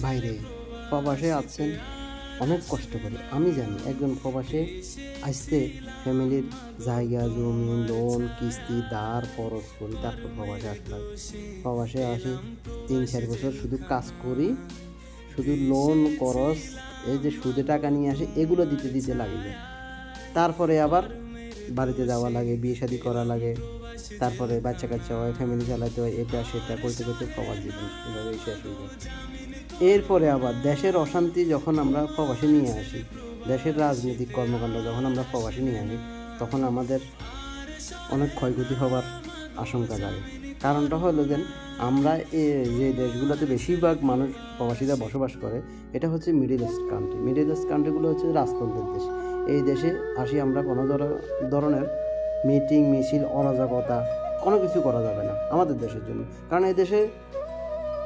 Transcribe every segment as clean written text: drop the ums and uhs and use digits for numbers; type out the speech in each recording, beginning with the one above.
বাইরে প্রবাসে আছেন অনেক কষ্ট করে। আমি জানি একজন প্রবাসে আসতে ফ্যামিলির জায়গা জমি লোন কিস্তি ধার খরচ করি তারপর প্রবাসে আসতে হয়। প্রবাসে আসি 3-4 বছর শুধু কাজ করি, শুধু লোন খরচ এই যে সুদে টাকা নিয়ে আসি এগুলো দিতে দিতে লাগে যায়। তারপরে আবার বাড়িতে যাওয়া লাগে, বিয়ে শাদী করা লাগে, তারপরে বাচ্চা কাচ্চা হয়, ফ্যামিলি চালাতে হয়, এটা সেটা করতে করতে প্রবাস জীবন এভাবেই শেষ হয়ে যায়। এরপরে আবার দেশের অশান্তি যখন আমরা প্রবাসে নিয়ে আসি, দেশের রাজনৈতিক কর্মকাণ্ড যখন আমরা প্রবাসে নিয়ে আসি, তখন আমাদের অনেক ক্ষয়ক্ষতি হবার আশঙ্কা জাগে। কারণটা হলো যে আমরা যে দেশগুলোতে বেশিরভাগ মানুষ প্রবাসীরা বসবাস করে এটা হচ্ছে middle east country. Middle east কান্ট্রিগুলো হচ্ছে রাজতন্ত্রের দেশ। এই দেশে আসি আমরা কোনো ধরনের মিটিং মিছিল অরাজকতা কোনো কিছু করা যাবে না আমাদের দেশের জন্য। কারণ এই দেশে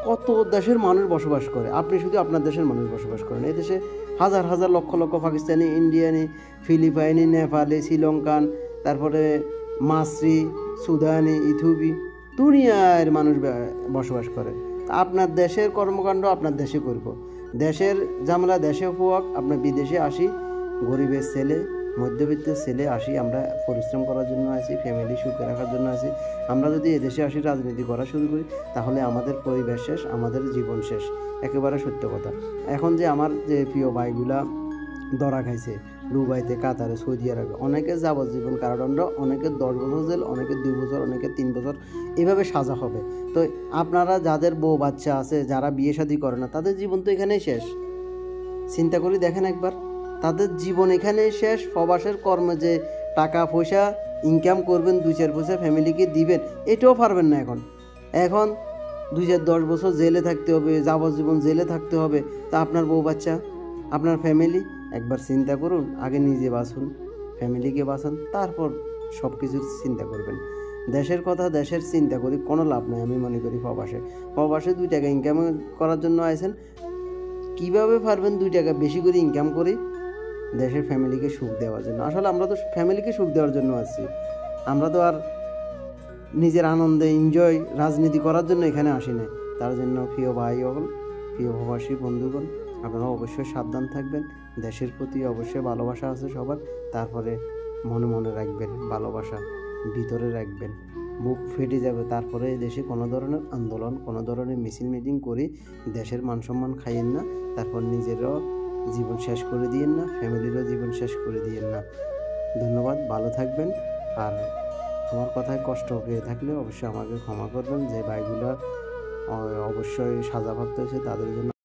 কত দেশের মানুষ বসবাস করে, আপনি শুধু আপনার দেশের মানুষ বসবাস করেন। এই দেশে হাজার হাজার লক্ষ লক্ষ পাকিস্তানি, ইন্ডিয়ানি, ফিলিপাইনি, নেপালি, শ্রীলঙ্কান, তারপরে মাসরি, সুদানি, ইথিওপি, দুনিয়ার মানুষ বসবাস করে। আপনার দেশের কর্মকাণ্ড আপনার দেশে করব, দেশের ঝামেলা দেশে হোক। আপনার বিদেশে আসি গরিবের ছেলে, মধ্যবিত্তের ছেলে আসি আমরা পরিশ্রম করার জন্য আসি, ফ্যামিলি সুখে রাখার জন্য আসি। আমরা যদি এদেশে আসি রাজনীতি করা শুরু করি তাহলে আমাদের পরিবেশ শেষ, আমাদের জীবন শেষ, একেবারে সত্য কথা। এখন যে আমার যে প্রিয় ভাইগুলা ধরা খাইছে দুবাইতে, কাতারে, সৌদি আরবে, অনেকে যাবজ্জীবন কারাদণ্ড, অনেকে 10 বছর জেল, অনেকে 2 বছর, অনেকে 3 বছর এভাবে সাজা হবে। তো আপনারা যাদের বউ বাচ্চা আছে, যারা বিয়ে শাদী করে না, তাদের জীবন তো এখানেই শেষ। চিন্তা করে দেখেন একবার, তাদের জীবন এখানেই শেষ। প্রবাসের কর্মে যে টাকা পয়সা ইনকাম করবেন, 2-4 পয়সা ফ্যামিলিকে দিবেন, এটাও পারবেন না। এখন 2-10 বছর জেলে থাকতে হবে, যাবজ্জীবন জেলে থাকতে হবে। তা আপনার বউ বাচ্চা, আপনার ফ্যামিলি, একবার চিন্তা করুন। আগে নিজে বাঁচুন, ফ্যামিলিকে বাঁচান, তারপর সব কিছুর চিন্তা করবেন। দেশের কথা দেশের চিন্তা করি কোনো লাভ নাই। আমি মনে করি প্রবাসে 2 টাকা ইনকাম করার জন্য আছেন, কীভাবে পারবেন 2 টাকা বেশি করে ইনকাম করি দেশের ফ্যামিলিকে সুখ দেওয়ার জন্য। আসলে আমরা তো ফ্যামিলিকে সুখ দেওয়ার জন্য আছি, আমরা তো আর নিজের আনন্দে এনজয় রাজনীতি করার জন্য এখানে আসি না। তার জন্য প্রিয় ভাই হল, প্রিয় প্রবাসী বন্ধুগণ, আপনারা অবশ্যই সাবধান থাকবেন। দেশের প্রতি অবশ্যই ভালোবাসা আছে সবার, তারপরে মনে মনে রাখবেন, ভালোবাসা ভিতরে রাখবেন। বুক ফেটে যাবে তারপরে দেশে কোনো ধরনের আন্দোলন, কোনো ধরনের মিছিল মিটিং করে দেশের মান সম্মান খাইয়েন না, তারপর নিজেরও জীবন শেষ করে দিয়েন না, ফ্যামিলিরও জীবন শেষ করে দিয়েন না। ধন্যবাদ, ভালো থাকবেন। আর আমার কথায় কষ্ট পেয়ে থাকলে অবশ্যই আমাকে ক্ষমা করবেন। যে ভাইগুলো অবশ্যই সাজাপ্রাপ্ত হয়েছে তাদের জন্য